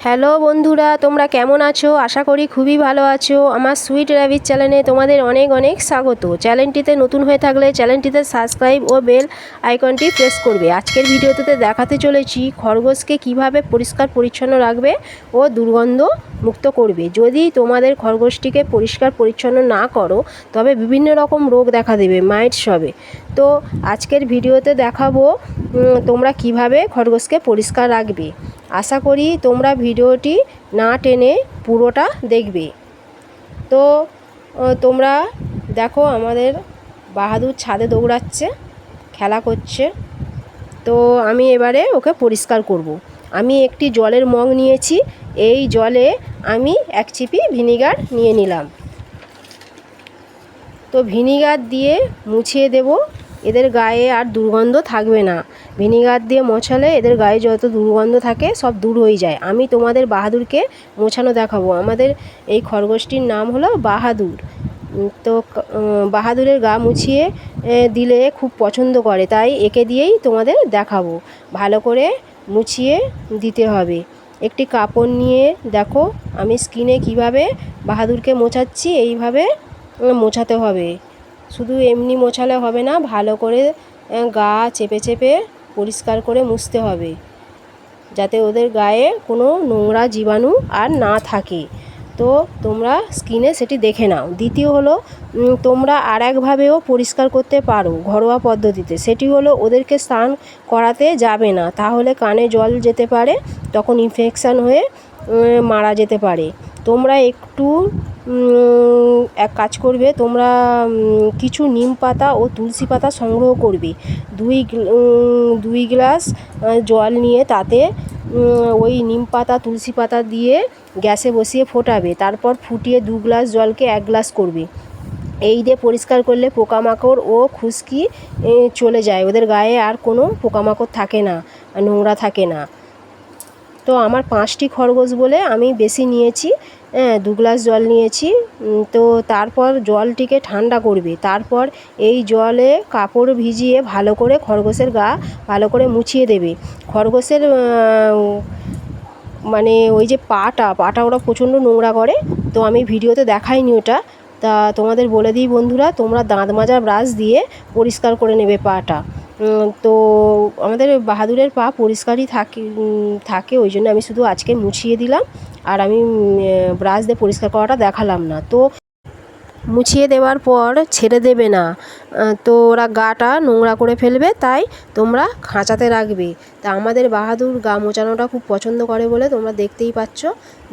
Hello বন্ধুরা, তোমরা কেমন আছো? আশা করি খুবই ভালো আছো। আমার সুইট র্যাবিট চ্যানেলে তোমাদের অনেক অনেক স্বাগত। চ্যানেলটিতে নতুন হয়ে থাকলে চ্যানেলটিতে সাবস্ক্রাইব ও বেল আইকনটি প্রেস করবে। আজকের ভিডিওতে দেখাতে চলেছি খরগোশকে কিভাবে পরিষ্কার পরিচ্ছন্ন রাখবে ও দুর্গন্ধ মুক্ত করবে। যদি তোমাদের খরগোশটিকে পরিষ্কার পরিচ্ছন্ন না করো তবে বিভিন্ন রকম রোগ দেখা দেবে, মাইটস হবে। তো আজকের ভিডিওতে দেখাবো তোমরা কিভাবে খরগোশকে পরিষ্কার রাখবে। আশা করি তোমরা ভিডিওটি না টেনে পুরোটা দেখবে। তো তোমরা দেখো, আমাদের বাহাদুর ছাদে দৌড়াচ্ছে, খেলা করছে। তো আমি এবারে ওকে পরিষ্কার করব। আমি একটি জলের মগ নিয়েছি, এই জলে আমি এক চিপি ভিনিগার নিয়ে নিলাম। তো ভিনিগার দিয়ে মুছিয়ে দেব, এদের গায়ে আর দুর্গন্ধ থাকবে না। ভিনিগার দিয়ে মোছালে এদের গায়ে যত দুর্গন্ধ থাকে সব দূর হয়ে যায়। আমি তোমাদের বাহাদুরকে মোছানো দেখাবো। আমাদের এই খরগোশটির নাম হলো বাহাদুর। তো বাহাদুরের গা মুছিয়ে দিলে খুব পছন্দ করে, তাই একে দিয়েই তোমাদের দেখাবো। ভালো করে মুছিয়ে দিতে হবে। একটি কাপড় নিয়ে দেখো আমি স্কিনে কিভাবে বাহাদুরকে মোছাচ্ছি, এইভাবে মোছাতে হবে। শুধু এমনি মোছালে হবে না, ভালো করে গা চেপে চেপে পরিষ্কার করে মুছতে হবে, যাতে ওদের গায়ে কোনো নোংরা জীবাণু আর না থাকে। তো তোমরা স্কিনে সেটি দেখে নাও। দ্বিতীয় হলো, তোমরা আর একভাবেও পরিষ্কার করতে পারো ঘরোয়া পদ্ধতিতে। সেটি হলো, ওদেরকে স্নান করাতে যাবে না, তাহলে কানে জল যেতে পারে, তখন ইনফেকশান হয়ে মারা যেতে পারে। তোমরা একটু এক কাজ করবে, তোমরা কিছু নিম পাতা ও তুলসী পাতা সংগ্রহ করবে। দুই গ্লাস জল নিয়ে তাতে ওই নিম পাতা তুলসী পাতা দিয়ে গ্যাসে বসিয়ে ফোটাবে। তারপর ফুটিয়ে 2 গ্লাস জলকে 1 গ্লাস করবে। এই দিয়ে পরিষ্কার করলে পোকামাকড় ও খুশকি চলে যায়, ওদের গায়ে আর কোনো পোকামাকড় থাকে না, নোংরা থাকে না। তো আমার 5টি খরগোশ বলে আমি বেশি নিয়েছি, 2 গ্লাস জল নিয়েছি। তো তারপর জলটিকে ঠান্ডা করবে। তারপর এই জলে কাপড় ভিজিয়ে ভালো করে খরগোশের গা ভালো করে মুছিয়ে দেবে। খরগোশের মানে ওই যে পাটা ওরা প্রচণ্ড নোংরা করে, তো আমি ভিডিওতে দেখাইনি ওটা। তা তোমাদের বলে দিই বন্ধুরা, তোমরা দাঁত মাজা ব্রাশ দিয়ে পরিষ্কার করে নেবে পাটা। তো আমাদের বাহাদুরের পা পরিষ্কারই থাকে, ওই জন্য আমি শুধু আজকে মুছিয়ে দিলাম, আর আমি ব্রাশ দিয়ে পরিষ্কার করাটা দেখালাম না। তো মুছিয়ে দেওয়ার পর ছেড়ে দেবে না, তো ওরা গাটা নোংরা করে ফেলবে, তাই তোমরা খাঁচাতে রাখবে। তা আমাদের বাহাদুর গা মোছানোটা খুব পছন্দ করে বলে তোমরা দেখতেই পাচ্ছ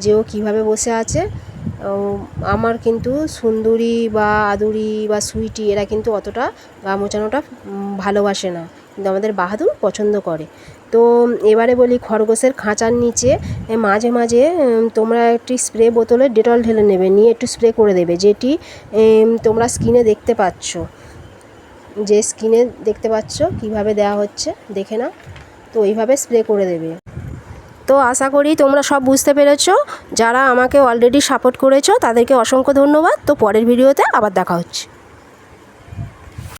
যে ও কীভাবে বসে আছে। আমার কিন্তু সুন্দরী বা আদুরি বা সুইটি এরা কিন্তু অতটা গা মোছানোটা ভালোবাসে না, কিন্তু আমাদের বাহাদুর পছন্দ করে। তো এবারে বলি, খরগোশের খাঁচার নিচে মাঝে মাঝে তোমরা একটি স্প্রে বোতলে ডেটল ঢেলে নেবে, নিয়ে একটু স্প্রে করে দেবে, যেটি তোমরা স্কিনে দেখতে পাচ্ছ, কিভাবে দেওয়া হচ্ছে দেখে না। তো এইভাবে স্প্রে করে দেবে। তো আশা করি তোমরা সব বুঝতে পেরেছো। যারা আমাকে অলরেডি সাপোর্ট করেছো তাদেরকে অসংখ্য ধন্যবাদ। তো পরের ভিডিওতে আবার দেখা হচ্ছে।